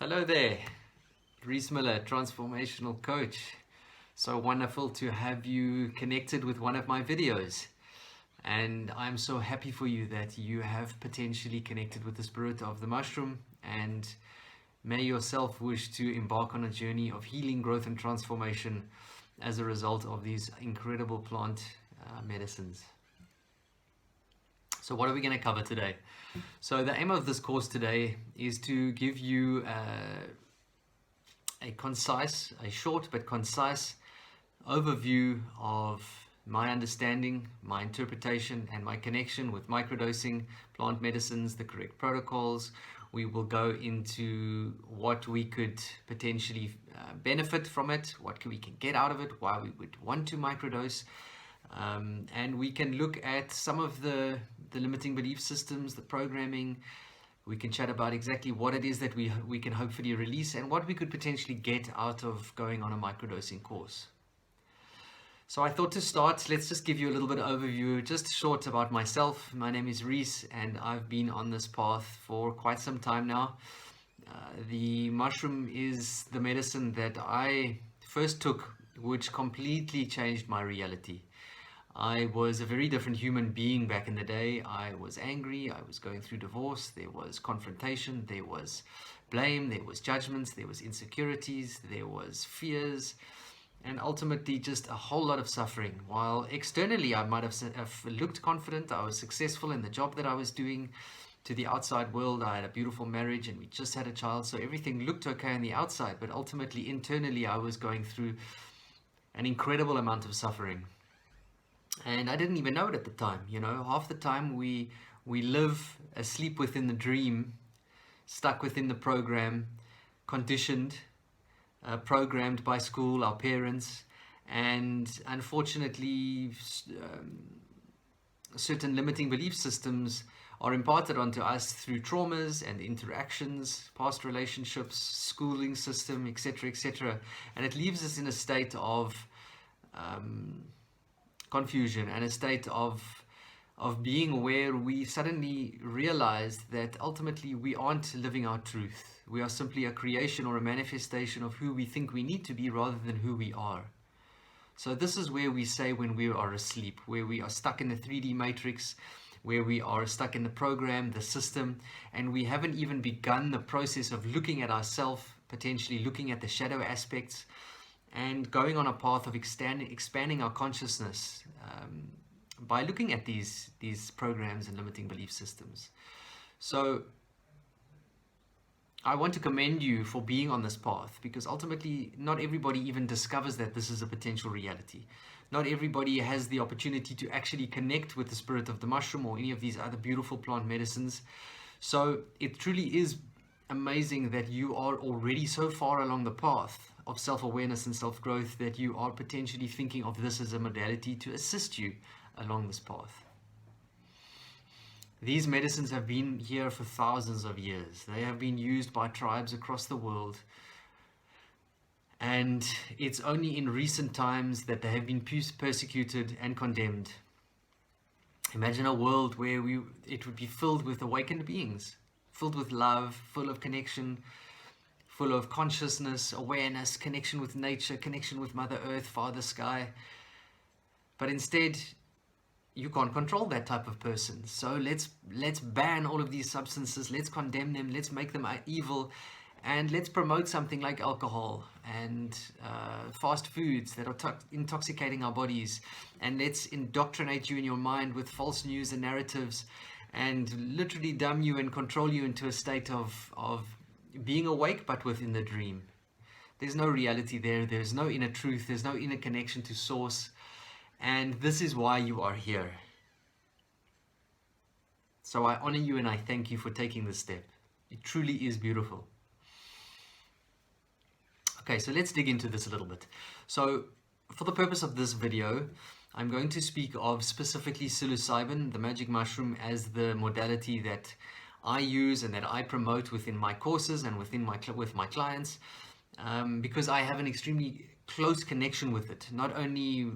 Hello there, Rhys, transformational coach. So wonderful to have you connected with one of my videos. And I'm so happy for you that you have potentially connected with the spirit of the mushroom, and may yourself wish to embark on a journey of healing, growth, and transformation as a result of these incredible plant medicines. So what are we going to cover today? So the aim of this course today is to give you a short but concise overview of my understanding, my interpretation, and my connection with microdosing, plant medicines, the correct protocols. We will go into what we could potentially benefit from it, what we can get out of it, why we would want to microdose. And we can look at some of the limiting belief systems, the programming. We can chat about exactly what it is that we can hopefully release and what we could potentially get out of going on a microdosing course. So I thought to start, let's just give you a little bit of overview, just short about myself. My name is Rhys, and I've been on this path for quite some time now. The mushroom is the medicine that I first took, which completely changed my reality. I was a very different human being back in the day. I was angry, I was going through divorce, there was confrontation, there was blame, there was judgments, there was insecurities, there was fears, and ultimately just a whole lot of suffering. While externally I might have looked confident, I was successful in the job that I was doing. To the outside world, I had a beautiful marriage and we just had a child, so everything looked okay on the outside, but ultimately internally I was going through an incredible amount of suffering. And I didn't even know it at the time. You know, half the time we live asleep within the dream, stuck within the program, conditioned, programmed by school, our parents, and unfortunately certain limiting belief systems are imparted onto us through traumas and interactions, past relationships, schooling system, etc., etc. And it leaves us in a state of confusion and a state of being where we suddenly realize that ultimately we aren't living our truth. We are simply a creation or a manifestation of who we think we need to be rather than who we are. So this is where we say when we are asleep, where we are stuck in the 3D matrix, where we are stuck in the program, the system, and we haven't even begun the process of looking at ourselves, potentially looking at the shadow aspects, and going on a path of expanding our consciousness by looking at these programs and limiting belief systems. So I want to commend you for being on this path, because ultimately not everybody even discovers that this is a potential reality. Not everybody has the opportunity to actually connect with the spirit of the mushroom or any of these other beautiful plant medicines. So it truly is amazing that you are already so far along the path of self-awareness and self-growth that you are potentially thinking of this as a modality to assist you along this path. These medicines have been here for thousands of years. They have been used by tribes across the world, and it's only in recent times that they have been persecuted and condemned. Imagine a world where it would be filled with awakened beings, filled with love, full of connection, full of consciousness, awareness, connection with nature, connection with Mother Earth, Father Sky. But instead, you can't control that type of person. So let's ban all of these substances, let's condemn them, let's make them evil, and let's promote something like alcohol and fast foods that are intoxicating our bodies, and let's indoctrinate you in your mind with false news and narratives and literally dumb you and control you into a state of being awake but within the dream. There's no reality there, there's no inner truth, there's no inner connection to source, and this is why you are here. So I honor you and I thank you for taking this step. It truly is beautiful. Okay, so let's dig into this a little bit. So for the purpose of this video, I'm going to speak of specifically psilocybin, the magic mushroom, as the modality that I use and that I promote within my courses and with my clients, because I have an extremely close connection with it. Not only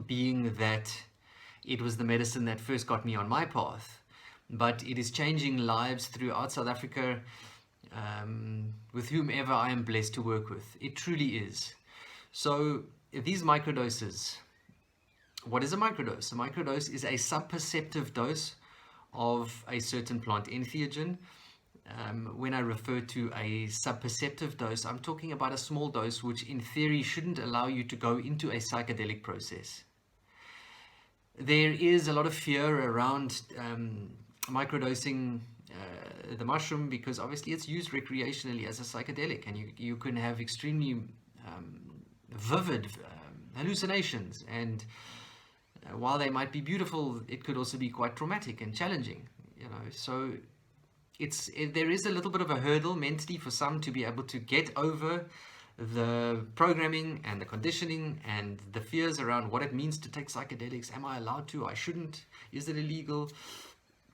being that it was the medicine that first got me on my path, but it is changing lives throughout South Africa, with whomever I am blessed to work with. It truly is. So these microdoses, what is a microdose? A microdose is a sub-perceptive dose of a certain plant entheogen. When I refer to a sub-perceptive dose, I'm talking about a small dose which in theory shouldn't allow you to go into a psychedelic process. There is a lot of fear around microdosing the mushroom, because obviously it's used recreationally as a psychedelic, and you can have extremely vivid hallucinations, and while they might be beautiful, it could also be quite traumatic and challenging, so there is a little bit of a hurdle mentally for some to be able to get over the programming and the conditioning and the fears around what it means to take psychedelics. Am I allowed to? I shouldn't. Is it illegal?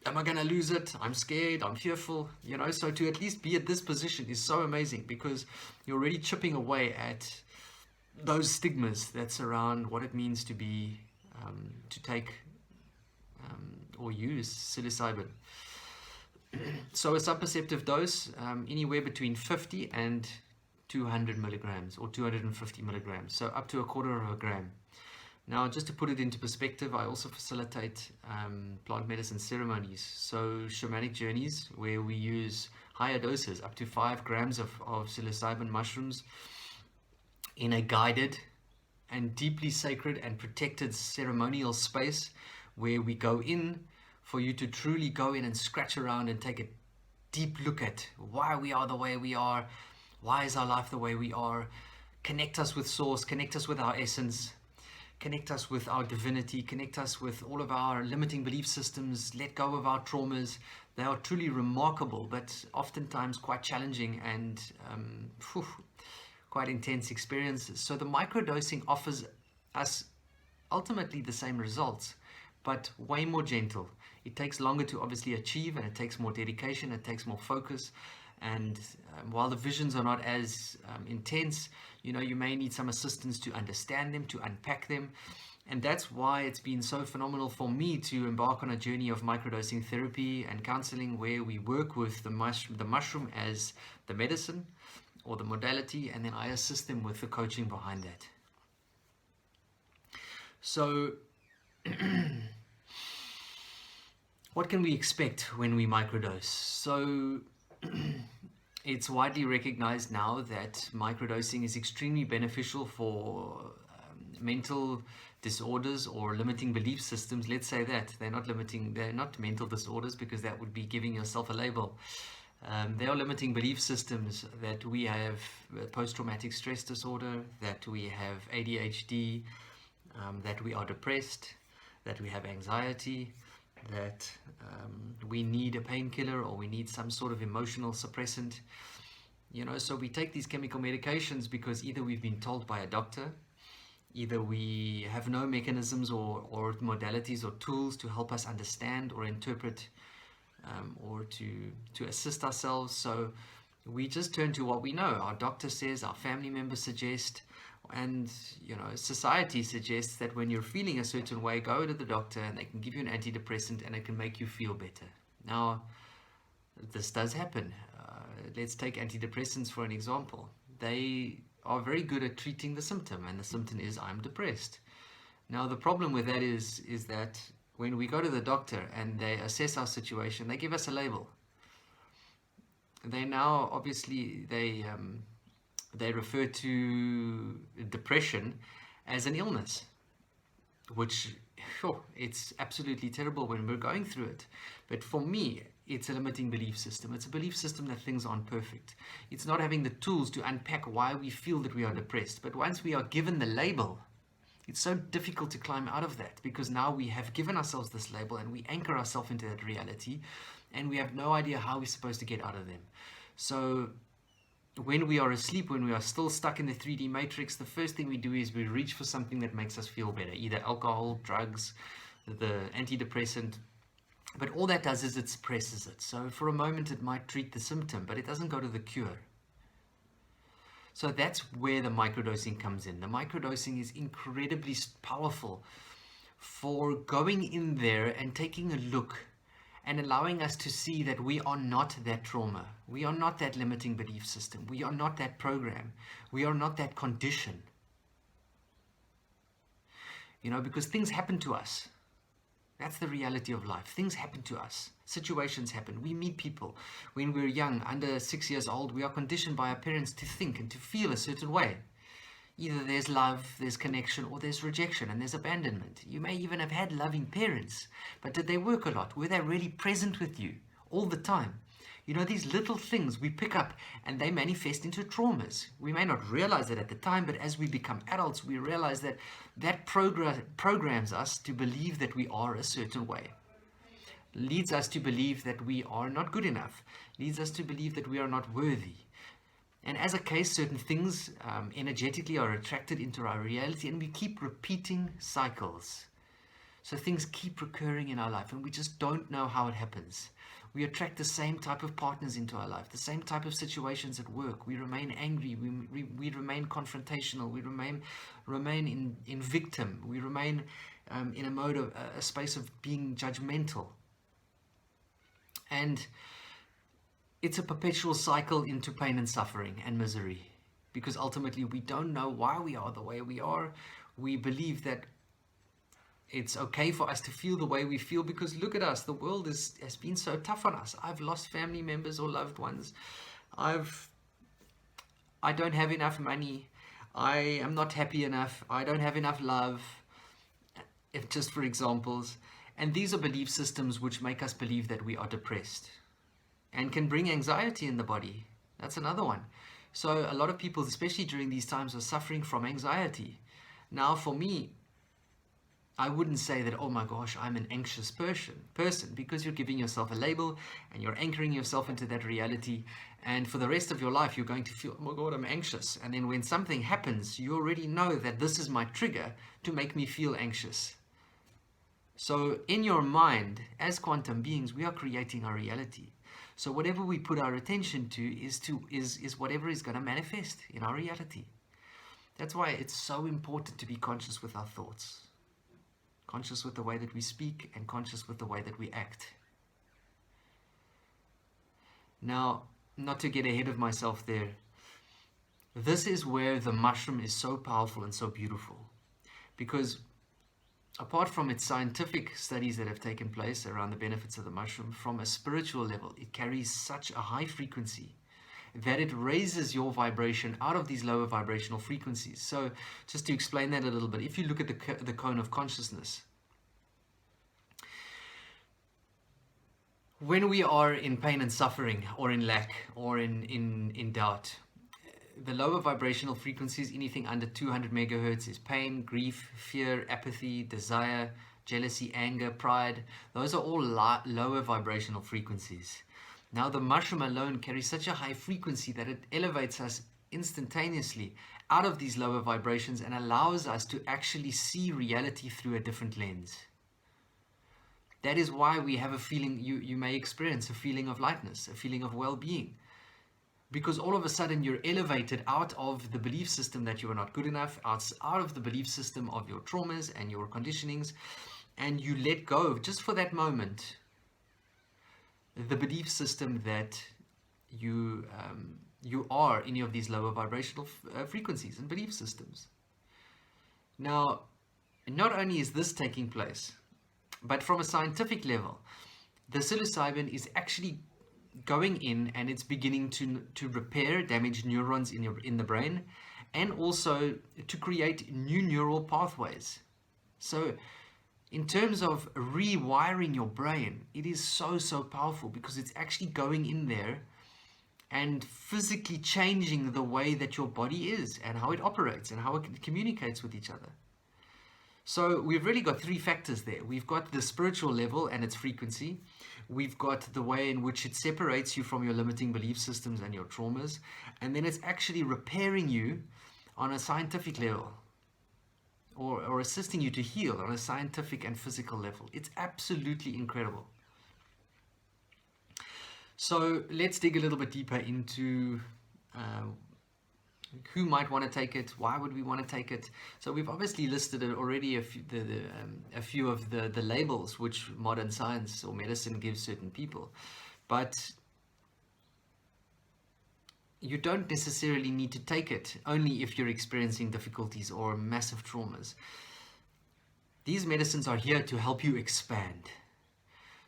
Am I going to lose it? I'm scared. I'm fearful. So to at least be at this position is so amazing, because you're already chipping away at those stigmas that surround what it means to be to take or use psilocybin. So a sub-perceptive dose, anywhere between 50 and 200 milligrams or 250 milligrams, so up to a quarter of a gram. Now, just to put it into perspective, I also facilitate plant medicine ceremonies, so shamanic journeys where we use higher doses, up to 5 grams of psilocybin mushrooms in a guided and deeply sacred and protected ceremonial space, where we go in for you to truly go in and scratch around and take a deep look at why we are the way we are, why is our life the way we are, connect us with source, connect us with our essence, connect us with our divinity, connect us with all of our limiting belief systems, let go of our traumas. They are truly remarkable, but oftentimes quite challenging and quite intense experiences. So the microdosing offers us ultimately the same results, but way more gentle. It takes longer to obviously achieve, and it takes more dedication, it takes more focus. And while the visions are not as intense, you may need some assistance to understand them, to unpack them. And that's why it's been so phenomenal for me to embark on a journey of microdosing therapy and counseling, where we work with the mushroom as the medicine or the modality, and then I assist them with the coaching behind that. So what can we expect when we microdose? So it's widely recognized now that microdosing is extremely beneficial for mental disorders or limiting belief systems. Let's say that they're not mental disorders, because that would be giving yourself a label. They are limiting belief systems that we have post-traumatic stress disorder, that we have ADHD, that we are depressed, that we have anxiety, that we need a painkiller or we need some sort of emotional suppressant. So we take these chemical medications because either we've been told by a doctor, either we have no mechanisms or modalities or tools to help us understand or interpret or to assist ourselves. So we just turn to what we know. Our doctor says, our family members suggest, and society suggests that when you're feeling a certain way, go to the doctor and they can give you an antidepressant and it can make you feel better. Now, this does happen. Let's take antidepressants for an example. They are very good at treating the symptom, and the symptom is I'm depressed. Now, the problem with that is that when we go to the doctor and they assess our situation, they give us a label. They now obviously they refer to depression as an illness, which it's absolutely terrible when we're going through it. But for me, it's a limiting belief system. It's a belief system that things aren't perfect. It's not having the tools to unpack why we feel that we are depressed. But once we are given the label, it's so difficult to climb out of that, because now we have given ourselves this label and we anchor ourselves into that reality, and we have no idea how we're supposed to get out of them. So when we are asleep, when we are still stuck in the 3D matrix, the first thing we do is we reach for something that makes us feel better, either alcohol, drugs, the antidepressant. But all that does is it suppresses it. So for a moment it might treat the symptom, but it doesn't go to the cure. So that's where the microdosing comes in. The microdosing is incredibly powerful for going in there and taking a look and allowing us to see that we are not that trauma. We are not that limiting belief system. We are not that program. We are not that condition. Because things happen to us. That's the reality of life. Things happen to us. Situations happen. We meet people. When we're young, under 6 years old, we are conditioned by our parents to think and to feel a certain way. Either there's love, there's connection, or there's rejection and there's abandonment. You may even have had loving parents, but did they work a lot? Were they really present with you all the time? These little things we pick up and they manifest into traumas. We may not realize it at the time, but as we become adults, we realize that programs us to believe that we are a certain way. Leads us to believe that we are not good enough. Leads us to believe that we are not worthy. And as a case, certain things energetically are attracted into our reality, and we keep repeating cycles. So things keep recurring in our life, and we just don't know how it happens. We attract the same type of partners into our life, the same type of situations at work. We remain angry. We remain confrontational. We remain in victim. We remain in a mode of a space of being judgmental. And it's a perpetual cycle into pain and suffering and misery, because ultimately we don't know why we are the way we are. We believe that it's okay for us to feel the way we feel because look at us, the world has been so tough on us. I've lost family members or loved ones. I don't have enough money. I am not happy enough. I don't have enough love, if just for examples. And these are belief systems which make us believe that we are depressed and can bring anxiety in the body. That's another one. So a lot of people, especially during these times, are suffering from anxiety. Now for me, I wouldn't say that, oh my gosh, I'm an anxious person, because you're giving yourself a label and you're anchoring yourself into that reality. And for the rest of your life, you're going to feel, oh my God, I'm anxious. And then when something happens, you already know that this is my trigger to make me feel anxious. So in your mind, as quantum beings, we are creating our reality. So whatever we put our attention to is whatever is going to manifest in our reality. That's why it's so important to be conscious with our thoughts. Conscious with the way that we speak and conscious with the way that we act. Now, not to get ahead of myself there, this is where the mushroom is so powerful and so beautiful. Because apart from its scientific studies that have taken place around the benefits of the mushroom, from a spiritual level, it carries such a high frequency that it raises your vibration out of these lower vibrational frequencies. So just to explain that a little bit, if you look at the cone of consciousness, when we are in pain and suffering or in lack or in doubt, the lower vibrational frequencies, anything under 200 megahertz, is pain, grief, fear, apathy, desire, jealousy, anger, pride. Those are all lower vibrational frequencies. Now the mushroom alone carries such a high frequency that it elevates us instantaneously out of these lower vibrations and allows us to actually see reality through a different lens. That is why we have a feeling, you may experience a feeling of lightness, a feeling of well-being. Because all of a sudden you're elevated out of the belief system that you are not good enough, out of the belief system of your traumas and your conditionings, and you let go, just for that moment, the belief system that you are any of these lower vibrational frequencies and belief systems. Now, not only is this taking place, but from a scientific level, the psilocybin is actually going in and it's beginning to repair damaged neurons in the brain, and also to create new neural pathways. So in terms of rewiring your brain, it is so powerful, because it's actually going in there and physically changing the way that your body is and how it operates and how it communicates with each other. So we've really got three factors there. We've got the spiritual level and its frequency. We've got the way in which it separates you from your limiting belief systems and your traumas. And then it's actually repairing you on a scientific level, or assisting you to heal on a scientific and physical level. It's absolutely incredible. So let's dig a little bit deeper into Who might want to take it? Why would we want to take it? So we've obviously listed already a few of the labels which modern science or medicine gives certain people. But you don't necessarily need to take it only if you're experiencing difficulties or massive traumas. These medicines are here to help you expand.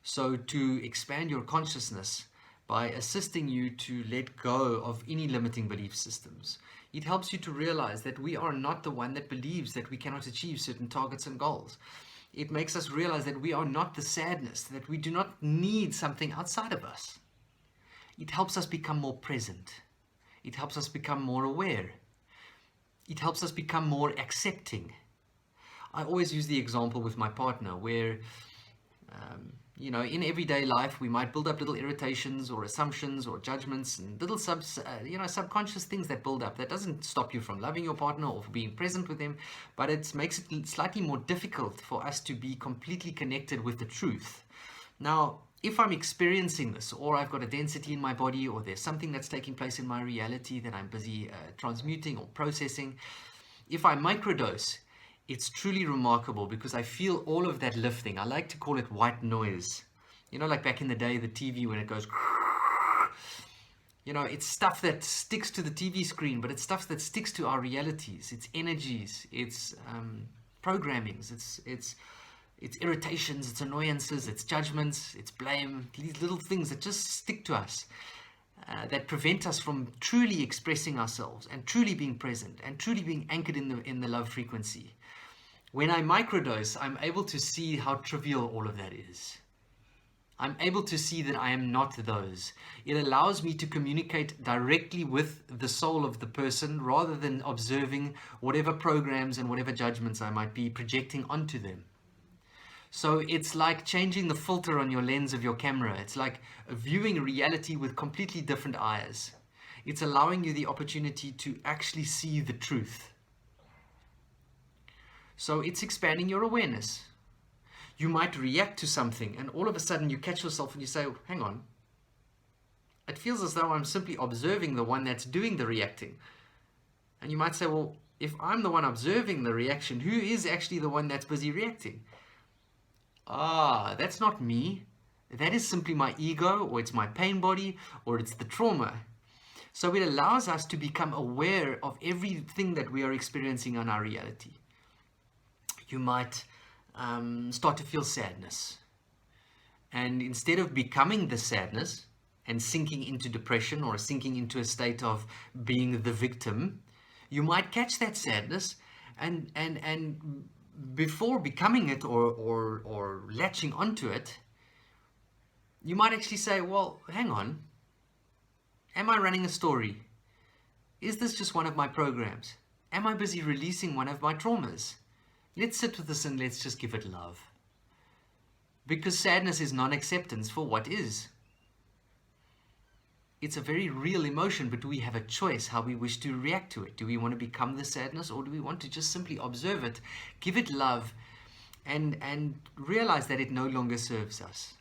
So to expand your consciousness by assisting you to let go of any limiting belief systems. It helps you to realize that we are not the one that believes that we cannot achieve certain targets and goals. It makes us realize that we are not the sadness, that we do not need something outside of us. It helps us become more present. It helps us become more aware. It helps us become more accepting. I always use the example with my partner where in everyday life, we might build up little irritations or assumptions or judgments and little subconscious things that build up. That doesn't stop you from loving your partner or being present with them, but it makes it slightly more difficult for us to be completely connected with the truth. Now, if I'm experiencing this, or I've got a density in my body, or there's something that's taking place in my reality that I'm busy transmuting or processing, if I microdose, it's truly remarkable because I feel all of that lifting. I like to call it white noise. Like back in the day, the TV when it goes, it's stuff that sticks to the TV screen, but it's stuff that sticks to our realities. It's energies, it's programmings, it's irritations, it's annoyances, it's judgments, it's blame, these little things that just stick to us, that prevent us from truly expressing ourselves and truly being present and truly being anchored in the love frequency. When I microdose, I'm able to see how trivial all of that is. I'm able to see that I am not those. It allows me to communicate directly with the soul of the person rather than observing whatever programs and whatever judgments I might be projecting onto them. So it's like changing the filter on your lens of your camera. It's like viewing reality with completely different eyes. It's allowing you the opportunity to actually see the truth. So it's expanding your awareness. You might react to something and all of a sudden you catch yourself and you say, hang on. It feels as though I'm simply observing the one that's doing the reacting. And you might say, well, if I'm the one observing the reaction, who is actually the one that's busy reacting? That's not me. That is simply my ego, or it's my pain body, or it's the trauma. So it allows us to become aware of everything that we are experiencing in our reality. You might start to feel sadness. And instead of becoming the sadness and sinking into depression or sinking into a state of being the victim, you might catch that sadness and before becoming it or latching onto it, you might actually say, well, hang on. Am I running a story? Is this just one of my programs? Am I busy releasing one of my traumas? Let's sit with this and let's just give it love. Because sadness is non-acceptance for what is. It's a very real emotion, but we have a choice how we wish to react to it. Do we want to become the sadness, or do we want to just simply observe it, give it love, and realize that it no longer serves us?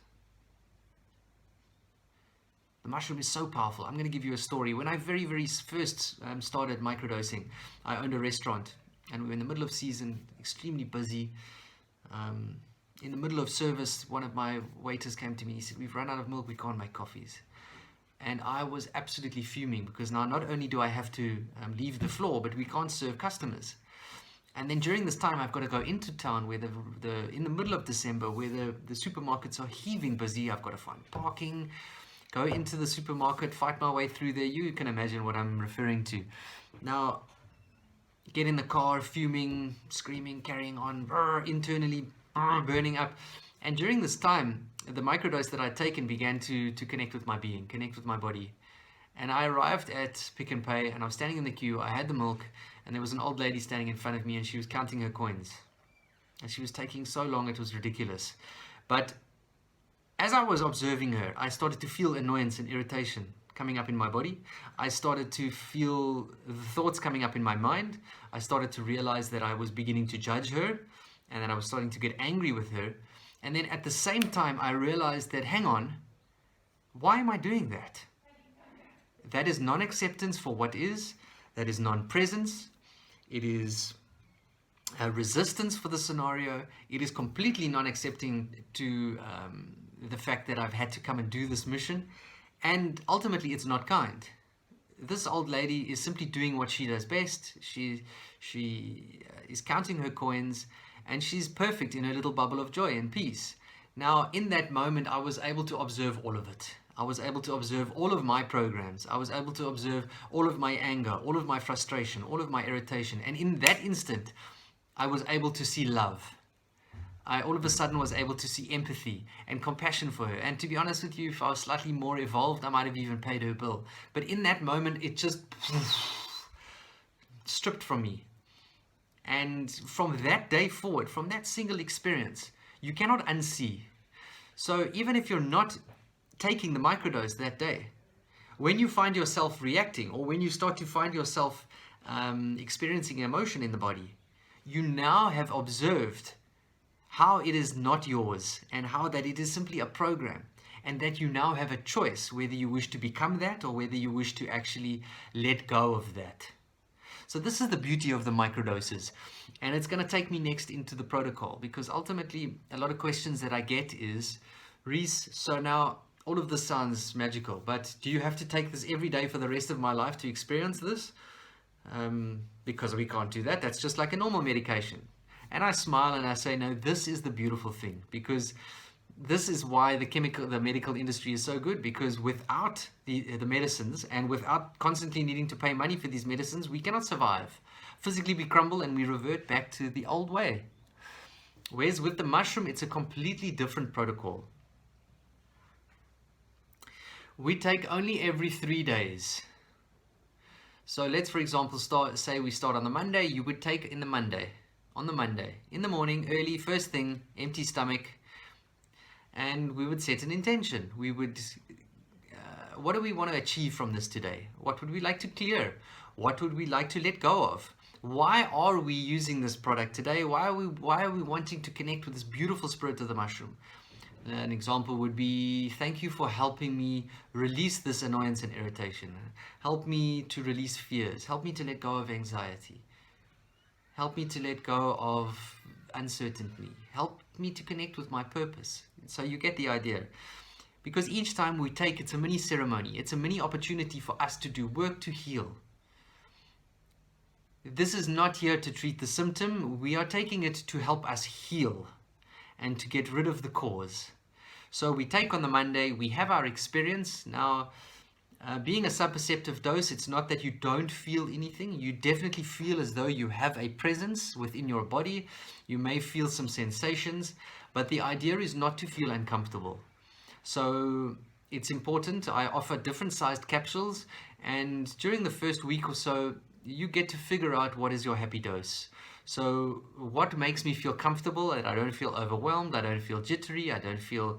The mushroom is so powerful. I'm going to give you a story. When I very, very first started microdosing, I owned a restaurant, and we were in the middle of season, extremely busy. In the middle of service, one of my waiters came to me. He said, "We've run out of milk. We can't make coffees." And I was absolutely fuming because now not only do I have to leave the floor, but we can't serve customers. And then during this time, I've got to go into town where in the middle of December, where the supermarkets are heaving busy. I've got to find parking, go into the supermarket, fight my way through there. You can imagine what I'm referring to. Now, get in the car, fuming, screaming, carrying on, internally burning up. And during this time, the microdose that I'd taken began to connect with my being, connect with my body. And I arrived at Pick and Pay, and I was standing in the queue. I had the milk, and there was an old lady standing in front of me, and she was counting her coins. And she was taking so long, it was ridiculous. But as I was observing her, I started to feel annoyance and irritation coming up in my body. I started to feel the thoughts coming up in my mind. I started to realize that I was beginning to judge her, and that I was starting to get angry with her. And then at the same time, I realized that, hang on, why am I doing that? That is non-acceptance for what is. that is non-presence, it is resistance for the scenario, it is completely non-accepting to the fact that I've had to come and do this mission, and ultimately it's not kind. This old lady is simply doing what she does best. She is counting her coins, and she's perfect in her little bubble of joy and peace. Now, in that moment, I was able to observe all of it. I was able to observe all of my programs. I was able to observe all of my anger, all of my frustration, all of my irritation. And in that instant, I was able to see love. I all of a sudden was able to see empathy and compassion for her. And to be honest with you, if I was slightly more evolved, I might have even paid her bill. But in that moment, it just stripped from me. And from that day forward, from that single experience, you cannot unsee. So even if you're not taking the microdose that day, when you find yourself reacting, or when you start to find yourself experiencing emotion in the body, you now have observed how it is not yours, and how that it is simply a program, and that you now have a choice whether you wish to become that or whether you wish to actually let go of that. So this is the beauty of the microdoses, and it's going to take me next into the protocol, because ultimately a lot of questions that I get is, Rhys, so now all of this sounds magical, but do you have to take this every day for the rest of my life to experience this? Because we can't do that. That's just like a normal medication. And I smile and I say, no, this is the beautiful thing, because this is why the medical industry is so good, because without the medicines, and without constantly needing to pay money for these medicines, we cannot survive. Physically we crumble and we revert back to the old way. Whereas with the mushroom, it's a completely different protocol. We take only every 3 days. So let's, for example, say we start on the Monday. You would take on the Monday, in the morning, early, first thing, empty stomach, and we would set an intention. We would, what do we want to achieve from this today? What would we like to clear? What would we like to let go of? Why are we using this product today? Why are we wanting to connect with this beautiful spirit of the mushroom? An example would be, thank you for helping me release this annoyance and irritation. Help me to release fears. Help me to let go of anxiety. Help me to let go of uncertainty. Help me to connect with my purpose. So you get the idea. Because each time we take, it's a mini ceremony. It's a mini opportunity for us to do work to heal. This is not here to treat the symptom. We are taking it to help us heal and to get rid of the cause. So we take on the Monday, we have our experience. Now, being a subperceptive dose, it's not that you don't feel anything. You definitely feel as though you have a presence within your body. You may feel some sensations, but the idea is not to feel uncomfortable. So it's important. I offer different sized capsules, and during the first week or so, you get to figure out what is your happy dose. So what makes me feel comfortable, that I don't feel overwhelmed, I don't feel jittery, I don't feel,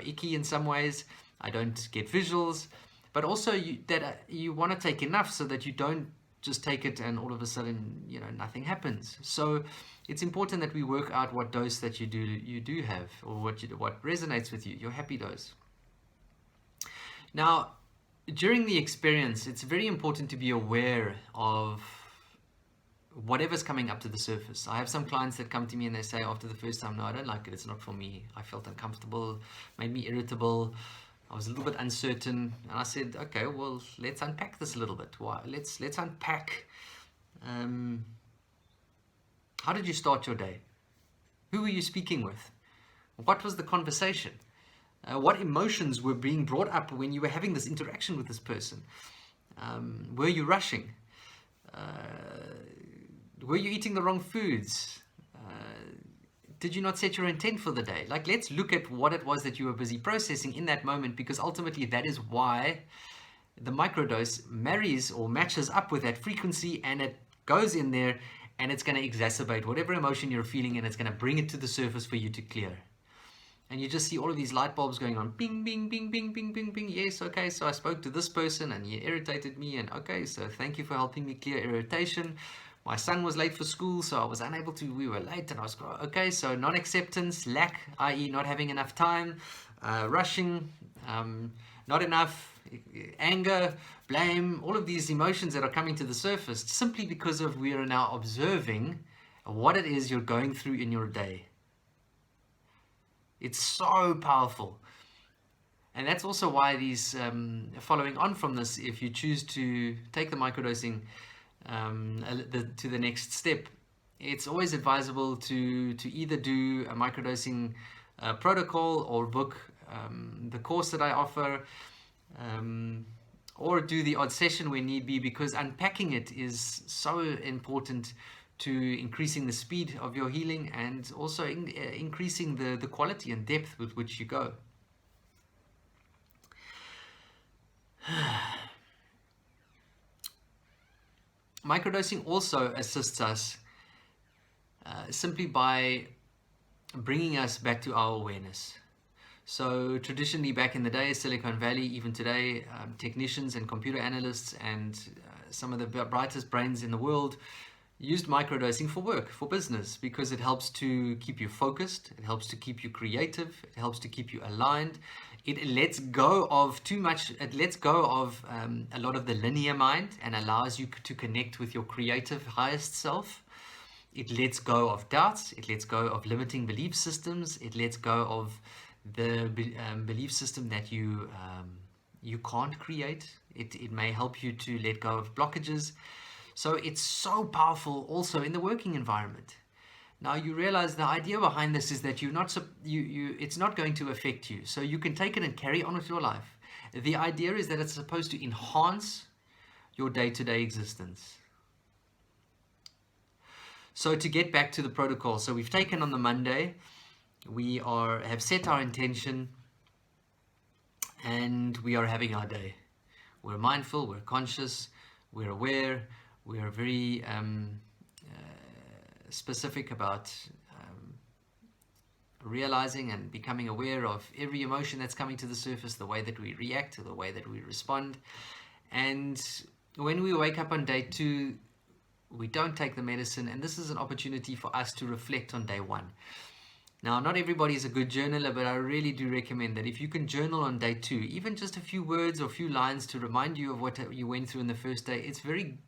icky in some ways, I don't get visuals. But also you want to take enough so that you don't just take it and all of a sudden, nothing happens. So it's important that we work out what dose that you do have, or what resonates with you, your happy dose. Now, during the experience, it's very important to be aware of whatever's coming up to the surface. I have some clients that come to me and they say after the first time, no, I don't like it, it's not for me. I felt uncomfortable, made me irritable. I was a little bit uncertain, and I said, okay, well, let's unpack this a little bit. Let's unpack. How did you start your day? Who were you speaking with? What was the conversation? What emotions were being brought up when you were having this interaction with this person? Were you rushing? Were you eating the wrong foods? Did you not set your intent for the day? Let's look at what it was that you were busy processing in that moment, because ultimately that is why the microdose marries or matches up with that frequency, and it goes in there and it's going to exacerbate whatever emotion you're feeling, and it's going to bring it to the surface for you to clear. And you just see all of these light bulbs going on. Bing, bing, bing, bing, bing, bing, bing. Yes, okay, so I spoke to this person and he irritated me, and okay, so thank you for helping me clear irritation. My son was late for school, so I was unable to, we were late, and I was, okay, so non-acceptance, lack, i.e. not having enough time, rushing, not enough, anger, blame, all of these emotions that are coming to the surface simply because of we are now observing what it is you're going through in your day. It's so powerful. And that's also why these, following on from this, if you choose to take the microdosing to the next step, it's always advisable to either do a microdosing protocol or book the course that I offer, or do the odd session where need be, because unpacking it is so important to increasing the speed of your healing and also increasing the quality and depth with which you go. Microdosing also assists us simply by bringing us back to our awareness. So traditionally back in the day, Silicon Valley, even today, technicians and computer analysts and some of the brightest brains in the world used microdosing for work, for business, because it helps to keep you focused, it helps to keep you creative, it helps to keep you aligned. It lets go of too much, it lets go of a lot of the linear mind and allows you to connect with your creative highest self. It lets go of doubts, it lets go of limiting belief systems, it lets go of the belief system that you can't create. It may help you to let go of blockages. So it's so powerful also in the working environment. Now you realize the idea behind this is that it's not going to affect you. So you can take it and carry on with your life. The idea is that it's supposed to enhance your day-to-day existence. So to get back to the protocol, so we've taken on the Monday, we have set our intention, and we are having our day. We're mindful, we're conscious, we're aware, we are very specific about realizing and becoming aware of every emotion that's coming to the surface, the way that we react, the way that we respond. And when we wake up on day 2, we don't take the medicine, and this is an opportunity for us to reflect on day 1. Now, not everybody is a good journaler, but I really do recommend that if you can journal on day 2, even just a few words or a few lines to remind you of what you went through in the first day, it's very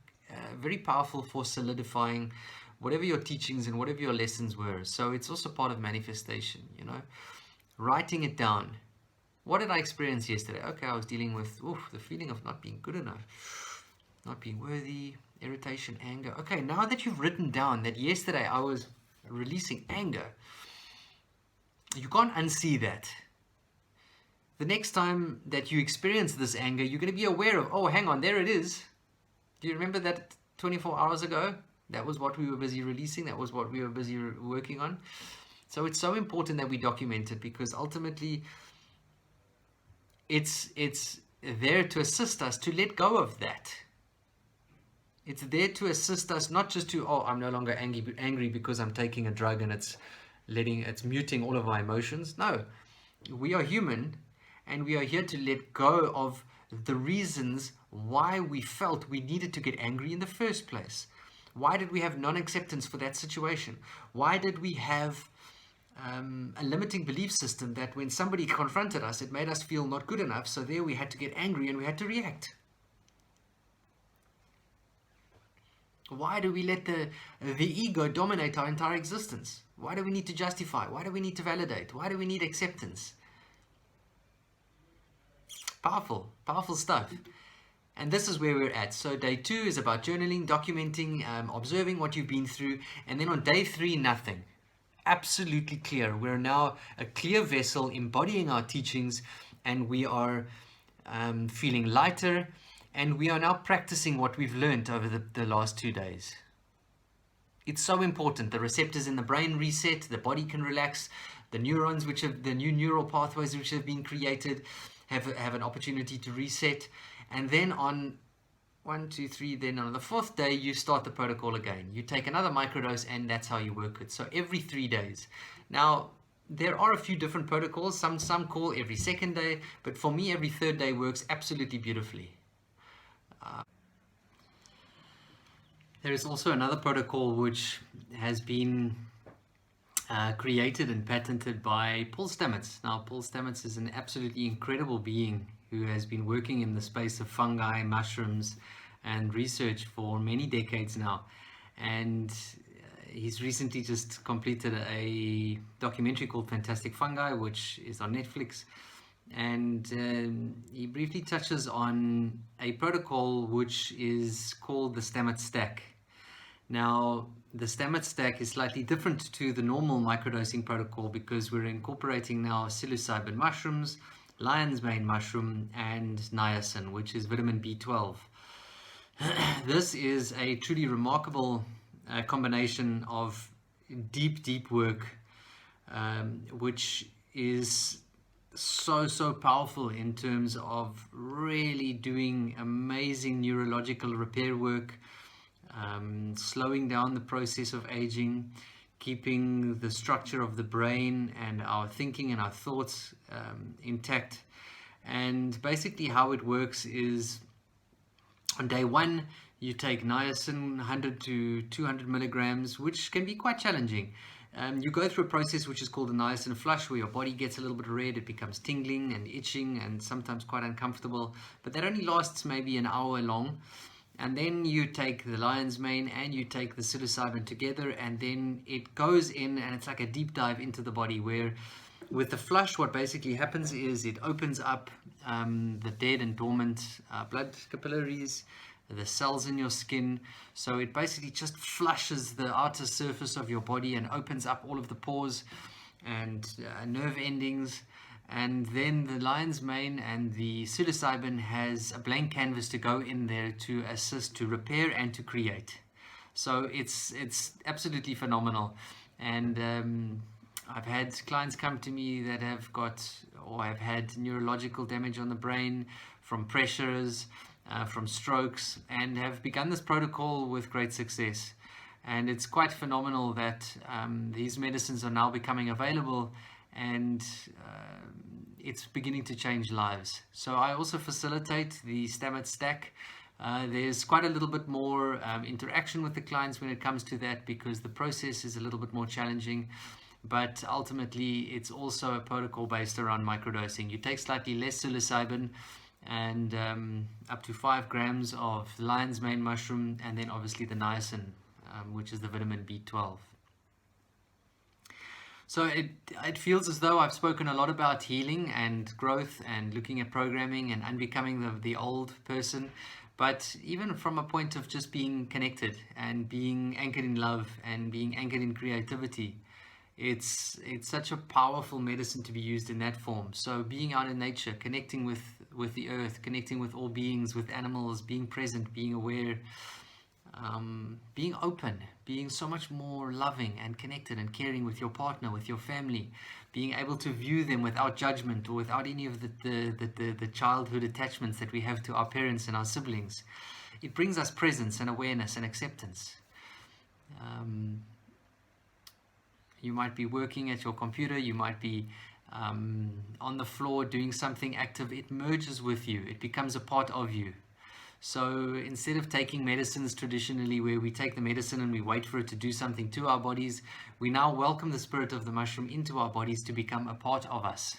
powerful for solidifying whatever your teachings and whatever your lessons were. So it's also part of manifestation, writing it down. What did I experience yesterday? Okay, I was dealing with the feeling of not being good enough, not being worthy, irritation, anger. Okay, now that you've written down that yesterday I was releasing anger, you can't unsee that. The next time that you experience this anger, you're going to be aware of, oh, hang on, there it is. Do you remember that 24 hours ago? That was what we were busy releasing. That was what we were busy working on. So it's so important that we document it, because ultimately it's there to assist us to let go of that. It's there to assist us, not just to, I'm no longer angry because I'm taking a drug and it's muting all of our emotions. No, we are human, and we are here to let go of the reasons why we felt we needed to get angry in the first place. Why did we have non-acceptance for that situation? Why did we have a limiting belief system that when somebody confronted us, it made us feel not good enough, so there we had to get angry and we had to react? Why do we let the ego dominate our entire existence? Why do we need to justify? Why do we need to validate? Why do we need acceptance? Powerful stuff. And this is where we're at. So day 2 is about journaling, documenting, observing what you've been through. And then on day 3, nothing. Absolutely clear. We're now a clear vessel embodying our teachings, and we are feeling lighter, and we are now practicing what we've learned over the last 2 days. It's so important. The receptors in the brain reset, the body can relax, the neurons, the new neural pathways which have been created have an opportunity to reset. And then on 1, 2, 3, then on the 4th day, you start the protocol again. You take another microdose, and that's how you work it. So every 3 days. Now, there are a few different protocols. Some call every 2nd day, but for me, every 3rd day works absolutely beautifully. There is also another protocol which has been created and patented by Paul Stamets. Now, Paul Stamets is an absolutely incredible being who has been working in the space of fungi, mushrooms, and research for many decades now. And he's recently just completed a documentary called Fantastic Fungi, which is on Netflix. And he briefly touches on a protocol which is called the Stamets stack. Now, the Stamets stack is slightly different to the normal microdosing protocol because we're incorporating now psilocybin mushrooms, lion's mane mushroom, and niacin, which is vitamin B12. This is a truly remarkable combination of deep work, which is so powerful in terms of really doing amazing neurological repair work, slowing down the process of aging, keeping the structure of the brain and our thinking and our thoughts intact. And basically how it works is, on day one, you take niacin 100 to 200 milligrams, which can be quite challenging. You go through a process which is called a niacin flush, where your body gets a little bit red, it becomes tingling and itching and sometimes quite uncomfortable, but that only lasts maybe an hour long. And then you take the lion's mane and you take the psilocybin together, and then it goes in and it's like a deep dive into the body, where with the flush what basically happens is it opens up the dead and dormant blood capillaries, the cells in your skin. So it basically just flushes the outer surface of your body and opens up all of the pores and nerve endings. And then the lion's mane and the psilocybin has a blank canvas to go in there to assist to repair and to create. So it's absolutely phenomenal. And I've had clients come to me that have got or have had neurological damage on the brain from pressures, from strokes, and have begun this protocol with great success. And it's quite phenomenal that these medicines are now becoming available, and it's beginning to change lives. So I also facilitate the Stamets stack. There's quite a little bit more interaction with the clients when it comes to that, because the process is a little bit more challenging. But ultimately, it's also a protocol based around microdosing. You take slightly less psilocybin and up to 5 grams of lion's mane mushroom, and then obviously the niacin, which is the vitamin B12. So it feels as though I've spoken a lot about healing and growth and looking at programming and unbecoming the old person. But even from a point of just being connected and being anchored in love and being anchored in creativity, it's such a powerful medicine to be used in that form. So being out in nature, connecting with the earth, connecting with all beings, with animals, being present, being aware, being open, being so much more loving and connected and caring with your partner, with your family, being able to view them without judgment or without any of the childhood attachments that we have to our parents and our siblings. It brings us presence and awareness and acceptance. You might be working at your computer, you might be on the floor doing something active. It merges with you, it becomes a part of you. So instead of taking medicines traditionally, where we take the medicine and we wait for it to do something to our bodies, we now welcome the spirit of the mushroom into our bodies to become a part of us,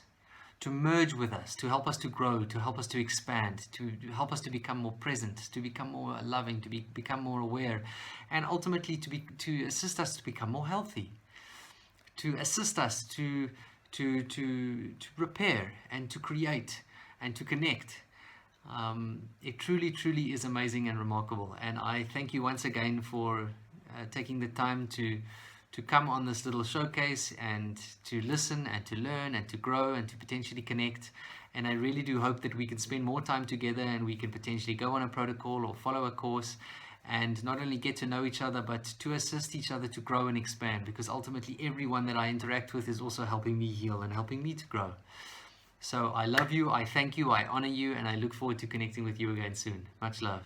to merge with us, to help us to grow, to help us to expand, to help us to become more present, to become more loving, to become more aware, and ultimately to assist us to become more healthy, to assist us to repair and to create and to connect. It truly is amazing and remarkable, and I thank you once again for taking the time to come on this little showcase and to listen and to learn and to grow and to potentially connect. And I really do hope that we can spend more time together and we can potentially go on a protocol or follow a course and not only get to know each other, but to assist each other to grow and expand, because ultimately everyone that I interact with is also helping me heal and helping me to grow. So I love you, I thank you, I honor you, and I look forward to connecting with you again soon. Much love.